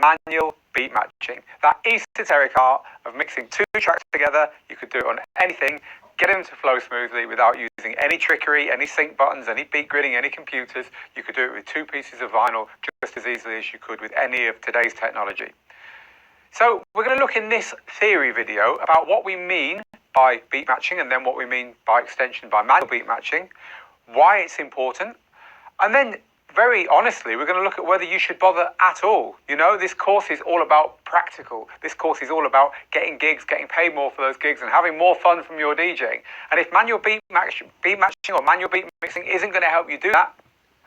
manual beat matching. That esoteric art of mixing two tracks together. You could do it on anything, get them to flow smoothly without using any trickery, any sync buttons, any beat gridding, any computers. You could do it with two pieces of vinyl just as easily as you could with any of today's technology. So we're going to look in this theory video about what we mean by beat matching, and then what we mean by extension by manual beat matching, why it's important, and then very honestly, we're going to look at whether you should bother at all. You know, this course is all about practical. This course is all about getting gigs, getting paid more for those gigs, and having more fun from your DJing. And if manual beat matching or manual beat mixing isn't going to help you do that,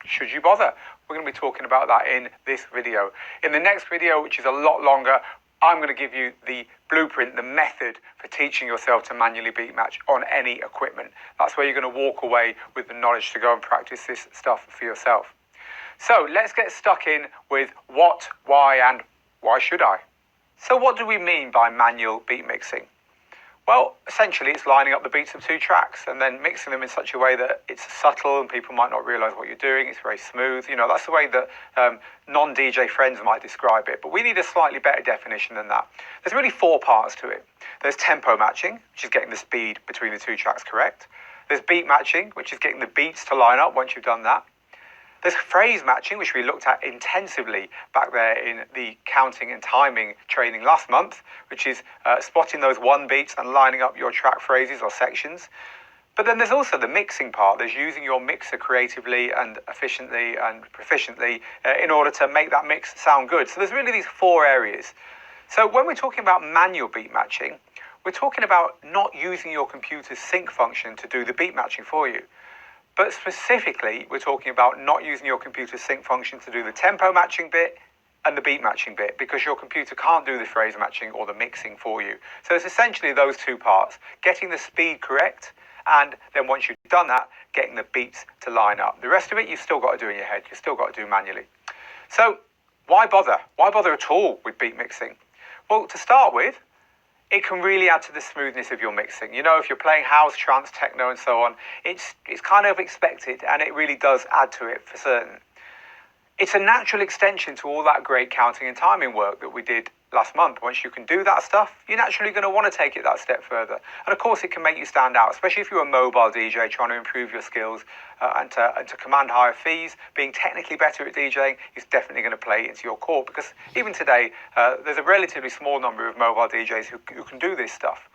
should you bother? We're going to be talking about that in this video. In the next video, which is a lot longer, I'm going to give you the blueprint, the method for teaching yourself to manually beat match on any equipment. That's where you're going to walk away with the knowledge to go and practice this stuff for yourself. So let's get stuck in with what, why, and why should I? So what do we mean by manual beat mixing? Well, essentially it's lining up the beats of two tracks and then mixing them in such a way that it's subtle and people might not realize what you're doing. It's very smooth. You know, that's the way that non-DJ friends might describe it. But we need a slightly better definition than that. There's really four parts to it. There's tempo matching, which is getting the speed between the two tracks correct. There's beat matching, which is getting the beats to line up once you've done that. There's phrase matching, which we looked at intensively back there in the counting and timing training last month, which is spotting those one beats and lining up your track phrases or sections. But then there's also the mixing part. There's using your mixer creatively and efficiently and proficiently in order to make that mix sound good. So there's really these four areas. So when we're talking about manual beat matching, we're talking about not using your computer's sync function to do the beat matching for you. But specifically, we're talking about not using your computer's sync function to do the tempo matching bit and the beat matching bit, because your computer can't do the phrase matching or the mixing for you. So it's essentially those two parts, getting the speed correct, and then once you've done that, getting the beats to line up. The rest of it, you've still got to do in your head. You've still got to do manually. So why bother? Why bother at all with beat mixing? Well, to start with, it can really add to the smoothness of your mixing. You know, if you're playing house, trance, techno, and so on, it's kind of expected, and it really does add to it for certain. It's a natural extension to all that great counting and timing work that we did last month. Once you can do that stuff, you're naturally going to want to take it that step further. And of course, it can make you stand out, especially if you're a mobile DJ trying to improve your skills and to command higher fees. Being technically better at DJing is definitely going to play into your core, because even today, there's a relatively small number of mobile DJs who can do this stuff.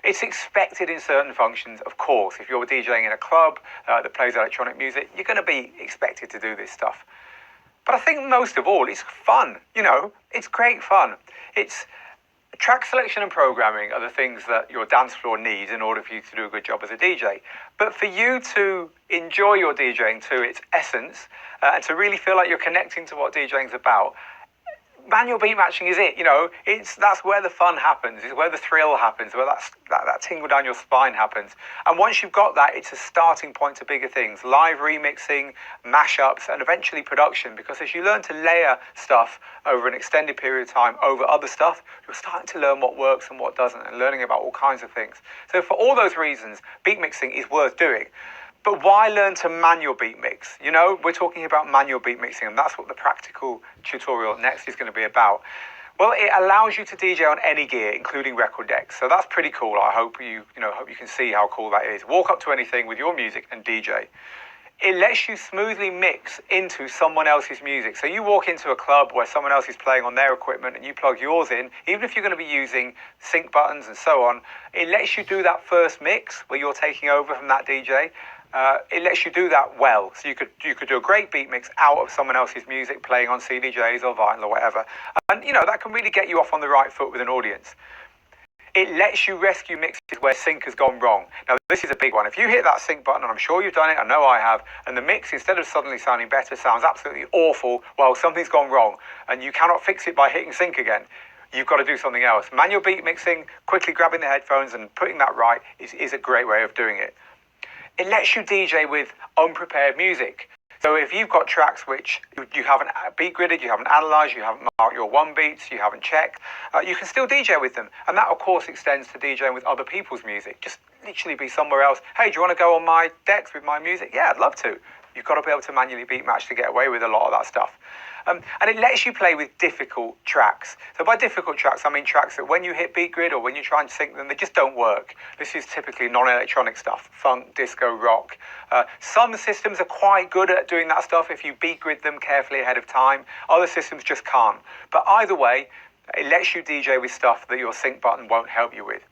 It's expected in certain functions, of course. If you're DJing in a club that plays electronic music, you're going to be expected to do this stuff. But I think most of all, it's fun. You know, it's great fun. It's track selection and programming are the things that your dance floor needs in order for you to do a good job as a DJ. But for you to enjoy your DJing to its essence and to really feel like you're connecting to what DJing's about, manual beat matching is it. You know, that's where the fun happens. It's where the thrill happens, where that tingle down your spine happens. And once you've got that, it's a starting point to bigger things: live remixing, mashups, and eventually production. Because as you learn to layer stuff over an extended period of time over other stuff, you're starting to learn what works and what doesn't, and learning about all kinds of things. So for all those reasons, beat mixing is worth doing. But why learn to manual beat mix? You know, we're talking about manual beat mixing, and that's what the practical tutorial next is going to be about. Well, it allows you to DJ on any gear, including record decks. So that's pretty cool. I hope you can see how cool that is. Walk up to anything with your music and DJ. It lets you smoothly mix into someone else's music. So you walk into a club where someone else is playing on their equipment and you plug yours in, even if you're going to be using sync buttons and so on, it lets you do that first mix where you're taking over from that DJ. It lets you do that well. So you could do a great beat mix out of someone else's music playing on CDJs or vinyl or whatever. And, you know, that can really get you off on the right foot with an audience. It lets you rescue mixes where sync has gone wrong. Now, this is a big one. If you hit that sync button, and I'm sure you've done it, I know I have, and the mix, instead of suddenly sounding better, sounds absolutely awful, well, something's gone wrong, and you cannot fix it by hitting sync again. You've got to do something else. Manual beat mixing, quickly grabbing the headphones and putting that right is a great way of doing it. It lets you DJ with unprepared music. So if you've got tracks which you haven't beat gridded, you haven't analysed, you haven't marked your one beats, you haven't checked, you can still DJ with them. And that, of course, extends to DJing with other people's music. Just literally be somewhere else. Hey, do you want to go on my decks with my music? Yeah, I'd love to. You've got to be able to manually beat match to get away with a lot of that stuff. And it lets you play with difficult tracks. So by difficult tracks, I mean tracks that when you hit beat grid or when you try and sync them, they just don't work. This is typically non-electronic stuff, funk, disco, rock. Some systems are quite good at doing that stuff if you beat grid them carefully ahead of time. Other systems just can't. But either way, it lets you DJ with stuff that your sync button won't help you with.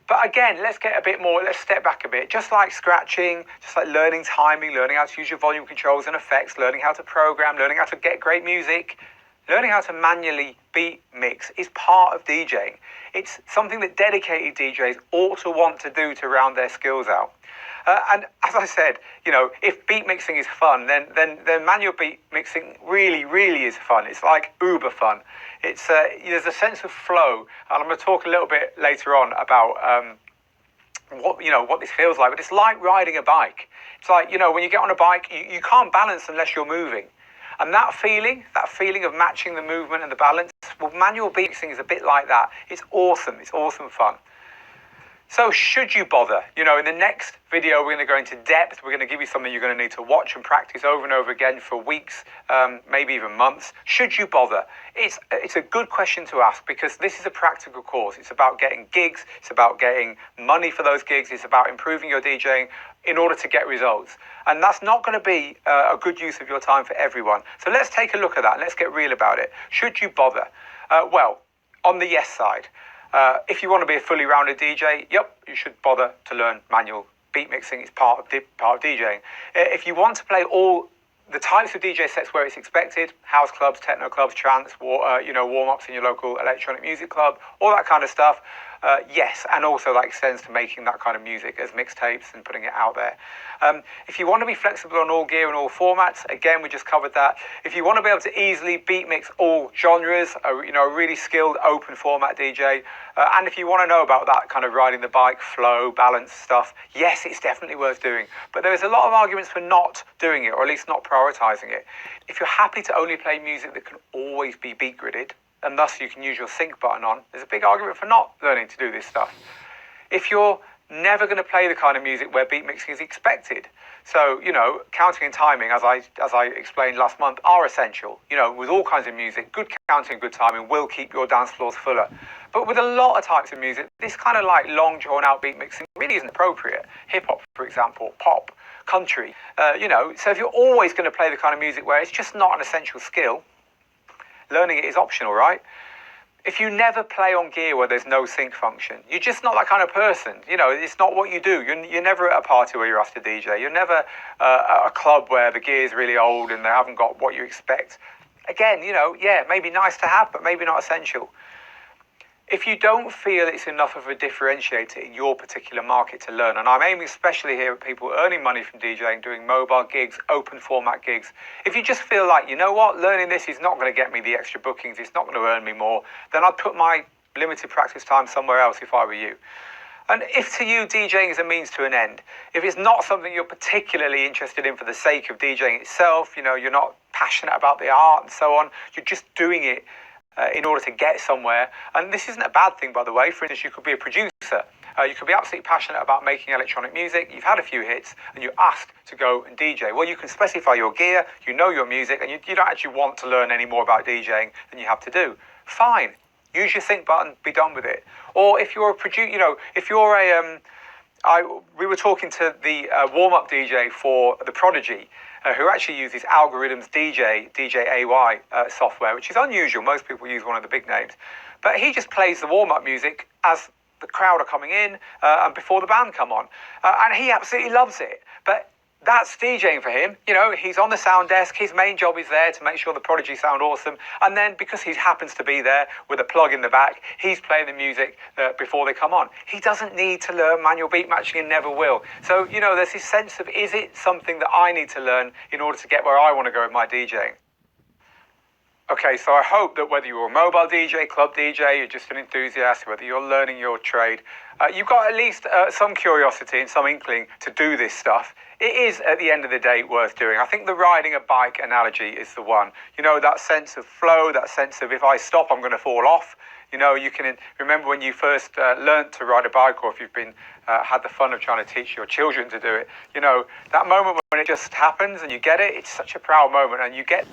But again, let's step back a bit. Just like scratching, just like learning timing, learning how to use your volume controls and effects, learning how to program, learning how to get great music, learning how to manually beat mix is part of DJing. It's something that dedicated DJs ought to want to do to round their skills out. And as I said, if beat mixing is fun, then manual beat mixing really, really is fun. It's like uber fun. It's there's a sense of flow, and I'm going to talk a little bit later on about what this feels like. But it's like riding a bike. It's like when you get on a bike, you can't balance unless you're moving, and that feeling of matching the movement and the balance. Well, manual beat mixing is a bit like that. It's awesome. It's awesome fun. So should you bother? In the next video, we're going to go into depth. We're going to give you something you're going to need to watch and practice over and over again for weeks, maybe even months. Should you bother? It's a good question to ask because this is a practical course. It's about getting gigs. It's about getting money for those gigs. It's about improving your DJing in order to get results. And that's not going to be a good use of your time for everyone. So let's take a look at that and let's get real about it. Should you bother? Well, on the yes side, if you want to be a fully rounded DJ, yep, you should bother to learn manual beat mixing. It's part of DJing. If you want to play all the types of DJ sets where it's expected, house clubs, techno clubs, trance, warm-ups in your local electronic music club, all that kind of stuff, yes, and also that extends to making that kind of music as mixtapes and putting it out there. If you want to be flexible on all gear and all formats, again, we just covered that. If you want to be able to easily beat mix all genres, a really skilled open format DJ, and if you want to know about that kind of riding the bike, flow, balance stuff, yes, it's definitely worth doing. But there's a lot of arguments for not doing it, or at least not prioritizing it. If you're happy to only play music that can always be beat gridded, and thus you can use your sync button on, there's a big argument for not learning to do this stuff. If you're never going to play the kind of music where beat mixing is expected, so counting and timing, as I explained last month, are essential. With all kinds of music, good counting and good timing will keep your dance floors fuller. But with a lot of types of music, this kind of like long drawn out beat mixing really isn't appropriate. Hip hop, for example, pop, country, So if you're always going to play the kind of music where it's just not an essential skill, learning it is optional, right? If you never play on gear where there's no sync function, you're just not that kind of person. It's not what you do. You're never at a party where you're asked to DJ. You're never at a club where the gear's really old and they haven't got what you expect. Again, maybe nice to have, but maybe not essential. If you don't feel it's enough of a differentiator in your particular market to learn, and I'm aiming especially here at people earning money from DJing, doing mobile gigs, open format gigs. If you just feel like, learning this is not going to get me the extra bookings, it's not going to earn me more, then I'd put my limited practice time somewhere else if I were you. And if to you DJing is a means to an end, if it's not something you're particularly interested in for the sake of DJing itself, you're not passionate about the art and so on, you're just doing it in order to get somewhere. And this isn't a bad thing, by the way. For instance, you could be a producer. You could be absolutely passionate about making electronic music. You've had a few hits and you're asked to go and DJ. Well, you can specify your gear, your music, and you don't actually want to learn any more about DJing than you have to do. Fine. Use your sync button, be done with it. Or if you're a producer, if you're a... we were talking to the warm-up DJ for The Prodigy, who actually uses Algorithms DJAY software, which is unusual. Most people use one of the big names. But he just plays the warm-up music as the crowd are coming in and before the band come on. And he absolutely loves it. But that's DJing for him. He's on the sound desk. His main job is there to make sure the Prodigy sound awesome. And then because he happens to be there with a plug in the back, he's playing the music before they come on. He doesn't need to learn manual beat matching and never will. So, there's this sense of, is it something that I need to learn in order to get where I want to go with my DJing? Okay, so I hope that whether you're a mobile DJ, club DJ, you're just an enthusiast, whether you're learning your trade, you've got at least some curiosity and some inkling to do this stuff. It is, at the end of the day, worth doing. I think the riding a bike analogy is the one. That sense of flow, that sense of if I stop, I'm going to fall off. You can remember when you first learned to ride a bike, or if you've been had the fun of trying to teach your children to do it. That moment when it just happens and you get it, it's such a proud moment, and you get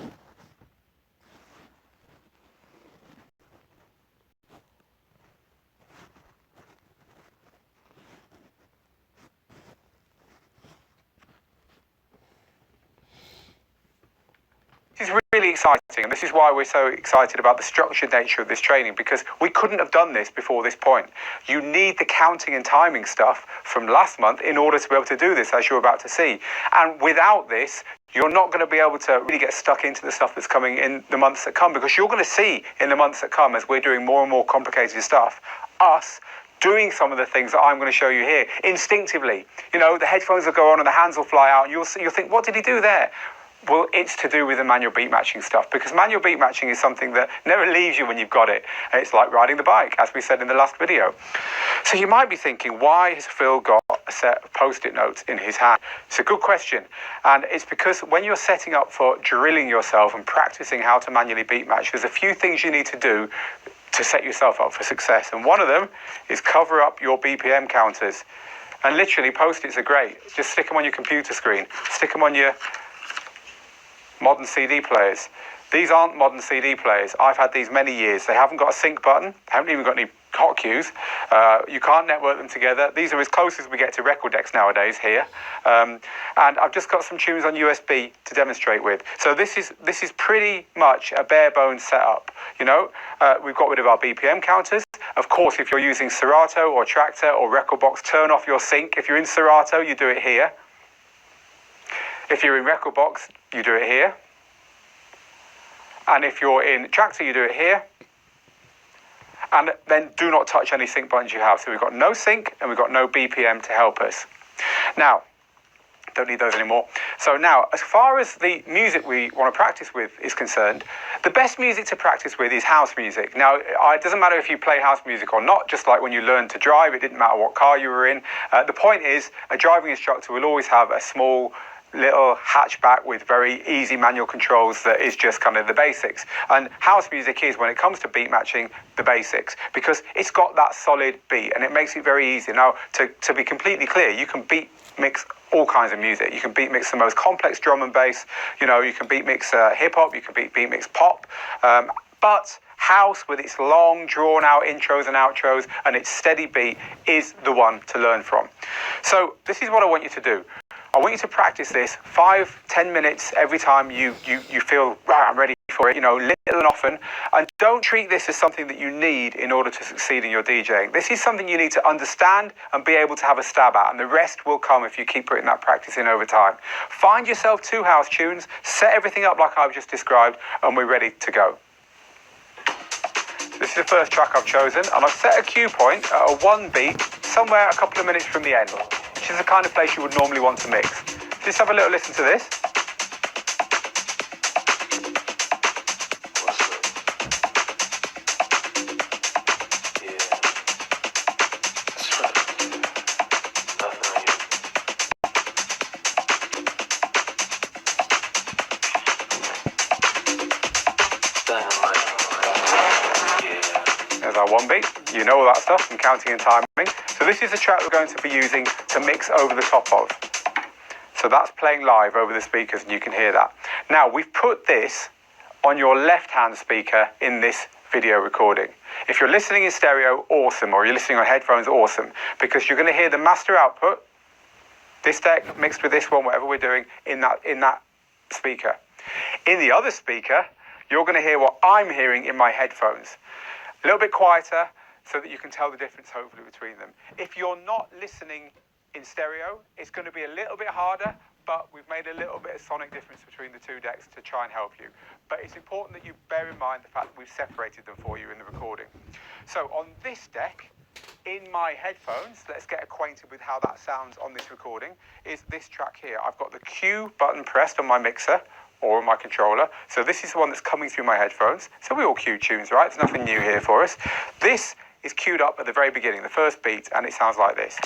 really exciting, and this is why we're so excited about the structured nature of this training, because we couldn't have done this before this point. You need the counting and timing stuff from last month in order to be able to do this, as you're about to see. And without this, you're not going to be able to really get stuck into the stuff that's coming in the months that come, because you're going to see in the months that come, as we're doing more and more complicated stuff, us doing some of the things that I'm going to show you here instinctively. You know, the headphones will go on and the hands will fly out, and you'll think, what did he do there? Well, it's to do with the manual beat matching stuff, because manual beat matching is something that never leaves you when you've got it. It's like riding the bike, as we said in the last video. So you might be thinking, why has Phil got a set of post-it notes in his hand? It's a good question. And it's because when you're setting up for drilling yourself and practicing how to manually beat match, there's a few things you need to do to set yourself up for success. And one of them is cover up your BPM counters. And literally, post-its are great. Just stick them on your computer screen. Stick them on your modern CD players. These aren't modern CD players. I've had these many years. They haven't got a sync button. They haven't even got any hot cues. You can't network them together. These are as close as we get to record decks nowadays here. And I've just got some tunes on USB to demonstrate with. So this is pretty much a bare bones setup. You know, we've got rid of our BPM counters. Of course, if you're using Serato or Traktor or Rekordbox, turn off your sync. If you're in Serato, you do it here. If you're in Rekordbox, you do it here. And if you're in Traktor, you do it here. And then do not touch any sync buttons you have. So we've got no sync and we've got no BPM to help us. Now, don't need those anymore. So now, as far as the music we want to practice with is concerned, the best music to practice with is house music. Now, it doesn't matter if you play house music or not, just like when you learned to drive, it didn't matter what car you were in. The point is, a driving instructor will always have a small little hatchback with very easy manual controls that is just kind of the basics. And house music is, when it comes to beat matching, the basics, because it's got that solid beat and it makes it very easy. Now, to be completely clear, you can beat mix all kinds of music. You can beat mix the most complex drum and bass, you know, you can beat mix hip hop, you can beat mix pop, but house, with its long drawn out intros and outros and its steady beat, is the one to learn from. So this is what I want you to do. I want you to practice this 5-10 minutes every time you feel, right, I'm ready for it, you know, little and often. And don't treat this as something that you need in order to succeed in your DJing. This is something you need to understand and be able to have a stab at, and the rest will come if you keep putting that practice in over time. Find yourself 2 house tunes, set everything up like I've just described, and we're ready to go. This is the first track I've chosen, and I've set a cue point at a 1 beat, somewhere a couple of minutes from the end, which is the kind of place you would normally want to mix. Just have a little listen to this. There's our 1 beat. You know all that stuff from counting and timing. So this is the track we're going to be using to mix over the top of. So that's playing live over the speakers and you can hear that. Now, we've put this on your left-hand speaker in this video recording. If you're listening in stereo, awesome, or you're listening on headphones, awesome, because you're going to hear the master output, this deck mixed with this one, whatever we're doing, in that speaker. In the other speaker, you're going to hear what I'm hearing in my headphones. A little bit quieter, so that you can tell the difference, hopefully, between them. If you're not listening in stereo, it's going to be a little bit harder, but we've made a little bit of sonic difference between the 2 decks to try and help you. But it's important that you bear in mind the fact that we've separated them for you in the recording. So on this deck, in my headphones, let's get acquainted with how that sounds on this recording, is this track here. I've got the cue button pressed on my mixer, or on my controller. So this is the one that's coming through my headphones. So we all cue tunes, right? There's nothing new here for us. This is queued up at the very beginning, the first beat, and it sounds like this.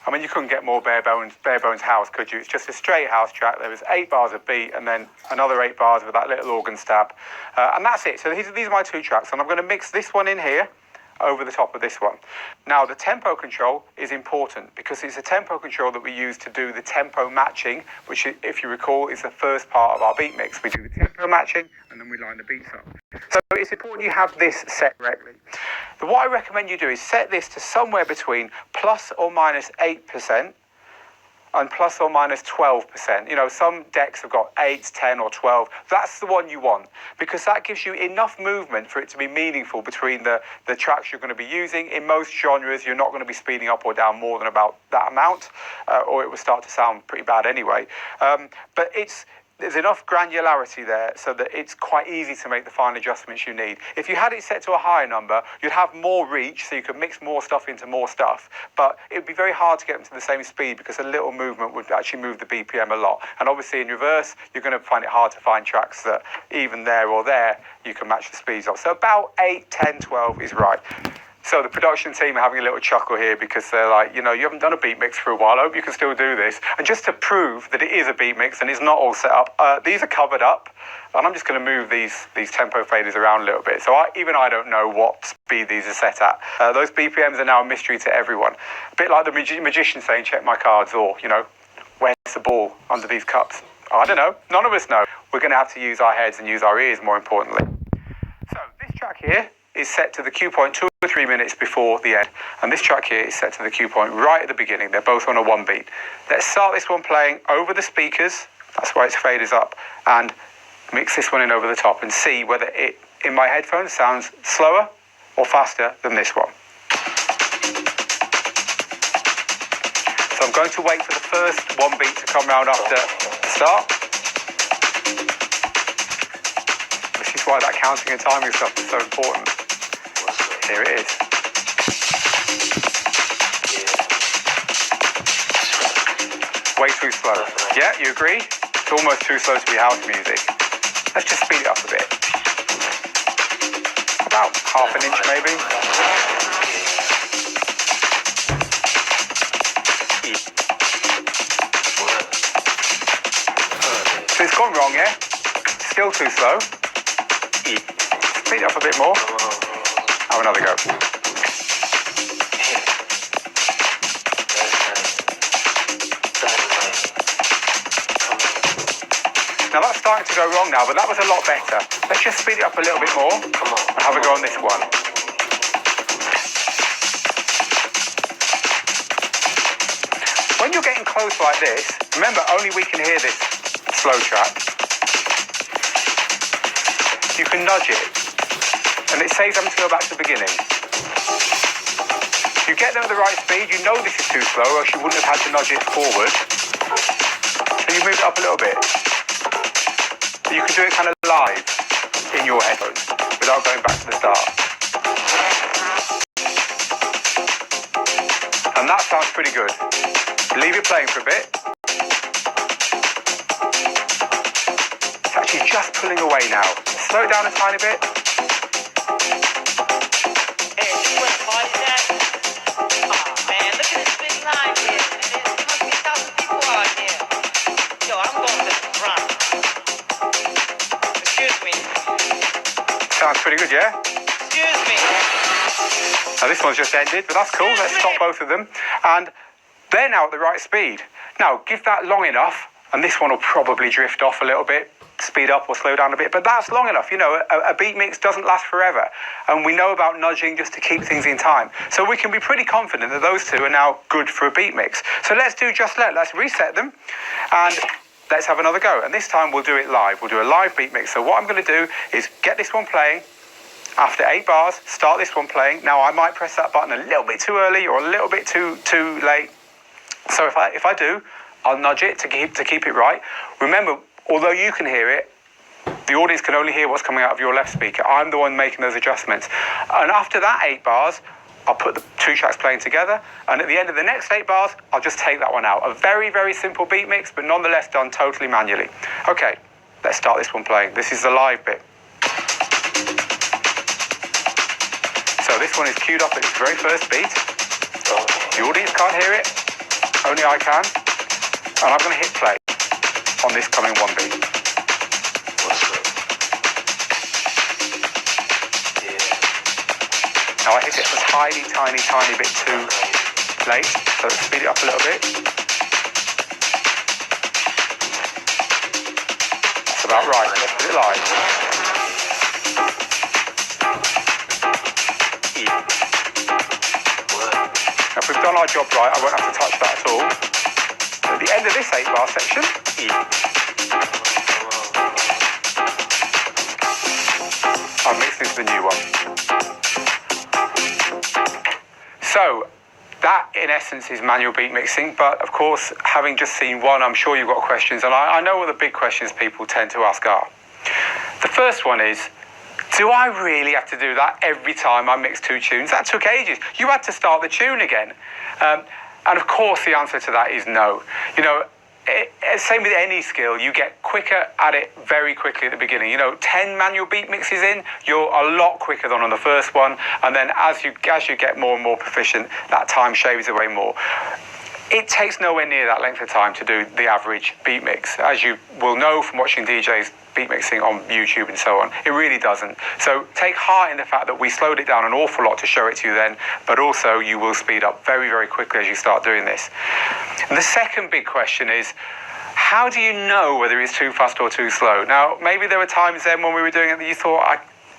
I mean, you couldn't get more bare bones house, could you? It's just a straight house track. There was 8 bars of beat and then another 8 bars with that little organ stab. And that's it. So these are my 2 tracks. And I'm going to mix this one in here. over the top of this one. Now, the tempo control is important because it's a tempo control that we use to do the tempo matching, which, if you recall, is the first part of our beat mix. We do the tempo matching and then we line the beats up. So it's important you have this set correctly. What I recommend you do is set this to somewhere between plus or minus 8% and plus or minus 12%. You know, some decks have got 8, 10 or 12. That's the one you want because that gives you enough movement for it to be meaningful between the tracks you're going to be using. In most genres, you're not going to be speeding up or down more than about that amount, or it will start to sound pretty bad anyway. But there's enough granularity there so that it's quite easy to make the fine adjustments you need. If you had it set to a higher number, you'd have more reach, so you could mix more stuff into more stuff, but it would be very hard to get them to the same speed because a little movement would actually move the BPM a lot. And obviously in reverse, you're going to find it hard to find tracks that even there or there, you can match the speeds of. So about 8, 10, 12 is right. So the production team are having a little chuckle here because they're like, you know, you haven't done a beat mix for a while. I hope you can still do this. And just to prove that it is a beat mix and it's not all set up, these are covered up. And I'm just going to move these tempo faders around a little bit. So even I don't know what speed these are set at. Those BPMs are now a mystery to everyone. A bit like the magician saying, check my cards, or, you know, where's the ball under these cups? I don't know. None of us know. We're going to have to use our heads and use our ears more importantly. So this track here is set to the cue point 2 or 3 minutes before the end. And this track here is set to the cue point right at the beginning. They're both on a 1 beat. Let's start this one playing over the speakers. That's why its faders up. And mix this one in over the top and see whether it, in my headphones, sounds slower or faster than this one. So I'm going to wait for the first 1 beat to come round after the start. This is why that counting and timing stuff is so important. Here it is. Way too slow. Yeah, you agree? It's almost too slow to be house music. Let's just speed it up a bit. About half an inch maybe. So it's gone wrong, yeah? Still too slow. Speed it up a bit more. Have another go. Now that's starting to go wrong now, but that was a lot better. Let's just speed it up a little bit more and have a go on this one. When you're getting close like this, remember only we can hear this slow track. You can nudge it. And it saves having to go back to the beginning. You get them at the right speed, you know this is too slow, or else you wouldn't have had to nudge it forward. So you move it up a little bit. So you can do it kind of live in your headphones without going back to the start. And that sounds pretty good. Leave it playing for a bit. It's actually just pulling away now. Slow it down a tiny bit. Sounds pretty good, yeah? Excuse me. Now this one's just ended, but that's cool. Let's stop both of them. And they're now at the right speed. Now, give that long enough, and this one will probably drift off a little bit, speed up or slow down a bit, but that's long enough. You know, a beat mix doesn't last forever. And we know about nudging just to keep things in time. So we can be pretty confident that those two are now good for a beat mix. So let's do just that. Let's reset them. And let's have another go. And this time we'll do it live. We'll do a live beat mix. So what I'm going to do is get this one playing. After 8 bars, start this one playing. Now I might press that button a little bit too early or a little bit too late. So if I do, I'll nudge it to keep it right. Remember, although you can hear it, the audience can only hear what's coming out of your left speaker. I'm the one making those adjustments. And after that 8 bars, I'll put the 2 tracks playing together, and at the end of the next 8 bars, I'll just take that one out. A very, very simple beat mix, but nonetheless done totally manually. Okay, let's start this one playing. This is the live bit. So this one is queued up at its very first beat. The audience can't hear it, only I can. And I'm going to hit play on this coming 1 beat. Now I hit it a tiny, tiny, tiny bit too late, so let's speed it up a little bit. That's about right. Let's put it live. Now if we've done our job right, I won't have to touch that at all. At the end of this 8-bar section, I'll mix into the new one. So that in essence is manual beat mixing, but of course having just seen one, I'm sure you've got questions, and I know what the big questions people tend to ask are. The first one is, do I really have to do that every time I mix 2 tunes? That took ages. You had to start the tune again. And of course the answer to that is no. You know, same with any skill, you get quicker at it very quickly at the beginning. You know, 10 manual beat mixes in, you're a lot quicker than on the first one, and then as you get more and more proficient, that time shaves away more. It takes nowhere near that length of time to do the average beat mix, as you will know from watching DJs beat mixing on YouTube and so on. It really doesn't. So take heart in the fact that we slowed it down an awful lot to show it to you then, but also you will speed up very, very quickly as you start doing this. And the second big question is, how do you know whether it's too fast or too slow? Now, maybe there were times then when we were doing it that you thought,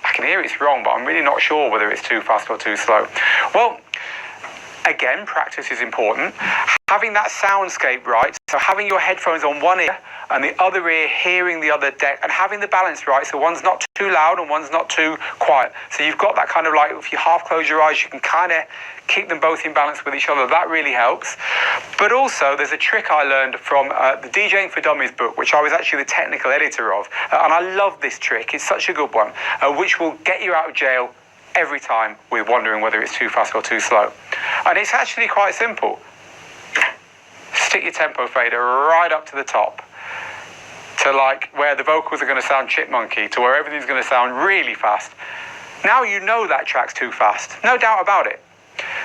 I can hear it's wrong, but I'm really not sure whether it's too fast or too slow. Well, again, practice is important. Having that soundscape right, so having your headphones on one ear and the other ear hearing the other deck, and having the balance right, so one's not too loud and one's not too quiet. So you've got that kind of like, if you half close your eyes, you can kind of keep them both in balance with each other. That really helps. But also, there's a trick I learned from the DJing for Dummies book, which I was actually the technical editor of. And I love this trick. It's such a good one, which will get you out of jail every time with wondering whether it's too fast or too slow. And it's actually quite simple. Stick your tempo fader right up to the top, to like where the vocals are going to sound chipmunky, to where everything's going to sound really fast. Now you know that track's too fast, no doubt about it.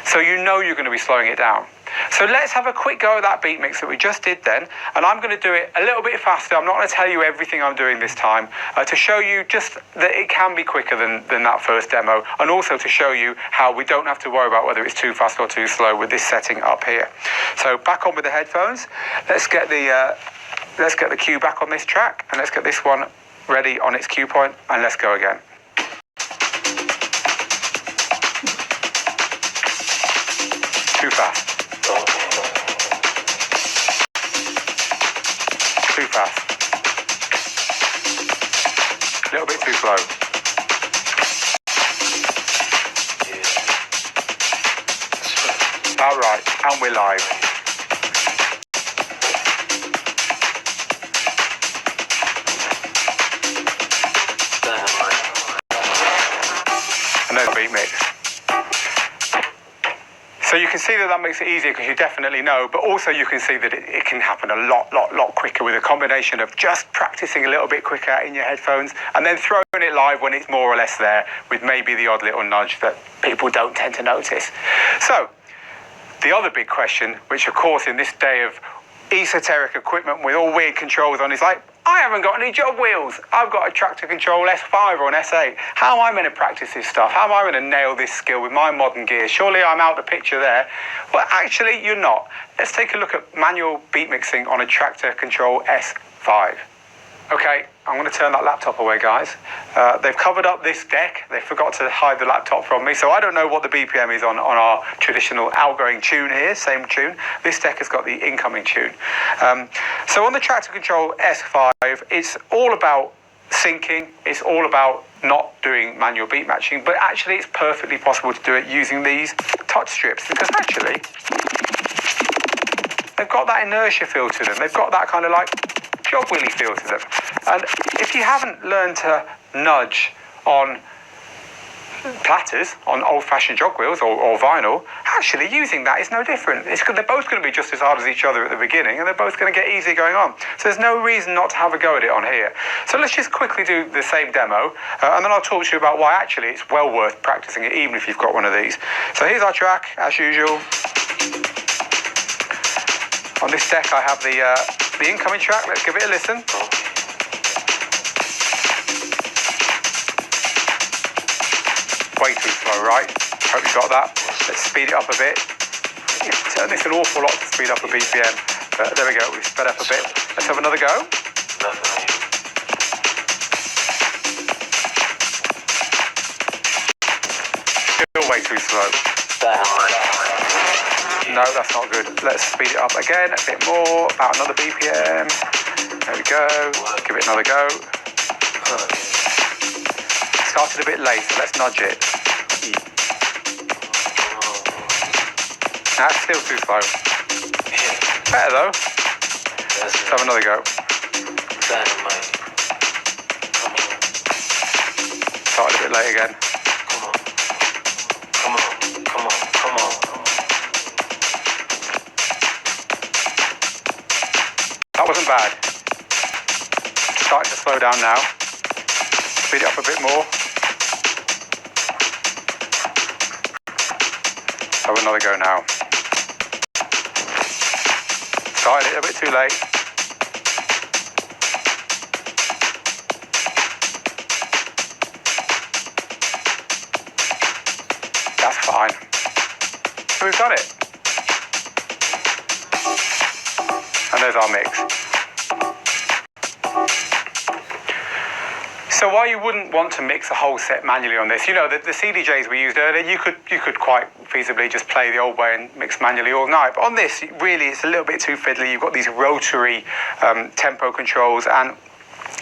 So you know you're going to be slowing it down. So let's have a quick go at that beat mix that we just did then, and I'm going to do it a little bit faster. I'm not going to tell you everything I'm doing this time, to show you just that it can be quicker than that first demo, and also to show you how we don't have to worry about whether it's too fast or too slow with this setting up here. So back on with the headphones. Let's get the cue back on this track, and let's get this one ready on its cue point, and let's go again. Too fast. Too fast. A little bit too slow. About right, and we're live. And there's the beat mix. So you can see that makes it easier because you definitely know, but also you can see that it can happen a lot quicker with a combination of just practicing a little bit quicker in your headphones and then throwing it live when it's more or less there, with maybe the odd little nudge that people don't tend to notice. So the other big question, which of course in this day of esoteric equipment with all weird controls on, is like, I haven't got any jog wheels. I've got a Traktor Kontrol S5 or an S8. How am I meant to practice this stuff? How am I going to nail this skill with my modern gear? Surely I'm out the picture there. Well, actually, you're not. Let's take a look at manual beat mixing on a Traktor Kontrol S5. Okay, I'm going to turn that laptop away, guys. They've covered up this deck. They forgot to hide the laptop from me, so I don't know what the BPM is on our traditional outgoing tune here, same tune. This deck has got the incoming tune. So on the Traktor Kontrol S5, it's all about syncing. It's all about not doing manual beat matching, but actually it's perfectly possible to do it using these touch strips, because actually they've got that inertia feel to them. They've got that kind of like jog wheelie feel to them. And if you haven't learned to nudge on platters, on old-fashioned jog wheels or vinyl, actually using that is no different. They're both going to be just as hard as each other at the beginning, and they're both going to get easy going on. So there's no reason not to have a go at it on here. So let's just quickly do the same demo, and then I'll talk to you about why actually it's well worth practicing it, even if you've got one of these. So here's our track, as usual. On this deck I have the incoming track. Let's give it a listen. way too slow, right? Hope you got that. Let's speed it up a bit. Turn this an awful lot to speed up a BPM, but there we go, we've sped up a bit. Let's have another go. Still way too slow. No, that's not good. Let's speed it up again, a bit more, about another BPM. There we go, give it another go. Started a bit late, so let's nudge it. That's still too slow. Better though. Let's have another go. Started a bit late again. Come on. That wasn't bad. Starting to slow down now. Speed it up a bit more. Have another go now. Started it a bit too late. That's fine. So we've done it. And there's our mix. So while you wouldn't want to mix a whole set manually on this, you know, the CDJs we used earlier, you could quite feasibly just play the old way and mix manually all night. But on this, really, it's a little bit too fiddly. You've got these rotary tempo controls, and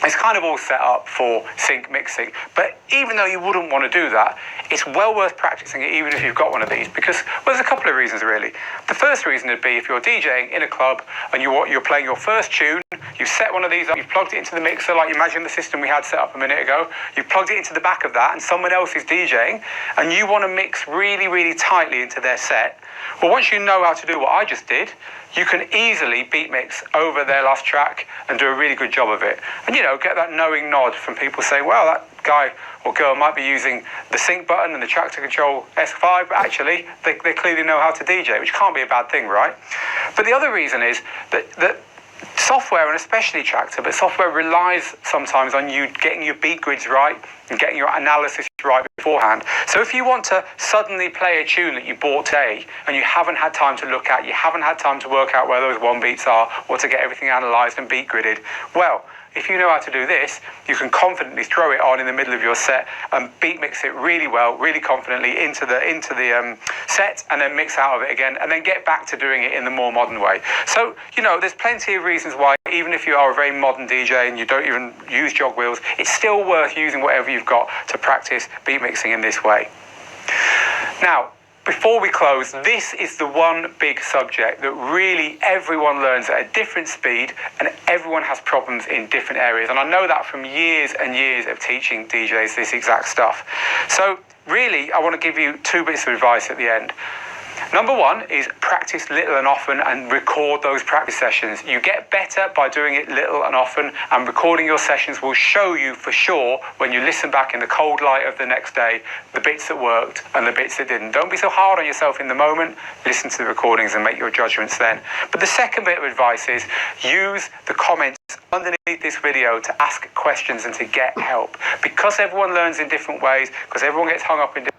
it's kind of all set up for sync mixing. But even though you wouldn't want to do that, it's well worth practicing it even if you've got one of these, because, well, there's a couple of reasons really. The first reason would be if you're DJing in a club and you're playing your first tune, you've set one of these up, you've plugged it into the mixer, like imagine the system we had set up a minute ago, you've plugged it into the back of that and someone else is DJing and you want to mix really, really tightly into their set. Well, once you know how to do what I just did, you can easily beat mix over their last track and do a really good job of it. And, you know, get that knowing nod from people saying, well, that guy or girl might be using the sync button and the track to control S5, but actually they clearly know how to DJ, which can't be a bad thing, right? But the other reason is that software, and especially Traktor, but software relies sometimes on you getting your beat grids right and getting your analysis right beforehand. So if you want to suddenly play a tune that you bought today and you haven't had time to look at, you haven't had time to work out where those one beats are or to get everything analysed and beat gridded, well, if you know how to do this, you can confidently throw it on in the middle of your set and beat mix it really well, really confidently into the set, and then mix out of it again, and then get back to doing it in the more modern way. So, you know, there's plenty of reasons why, even if you are a very modern DJ and you don't even use jog wheels, it's still worth using whatever you've got to practice beat mixing in this way. Now, before we close, this is the one big subject that really everyone learns at a different speed and everyone has problems in different areas. And I know that from years and years of teaching DJs this exact stuff. So really, I want to give you two bits of advice at the end. Number one is practice little and often and record those practice sessions. You get better by doing it little and often, and recording your sessions will show you for sure when you listen back in the cold light of the next day the bits that worked and the bits that didn't. Don't be so hard on yourself in the moment. Listen to the recordings and make your judgments then. But the second bit of advice is use the comments underneath this video to ask questions and to get help. Because everyone learns in different ways, because everyone gets hung up in different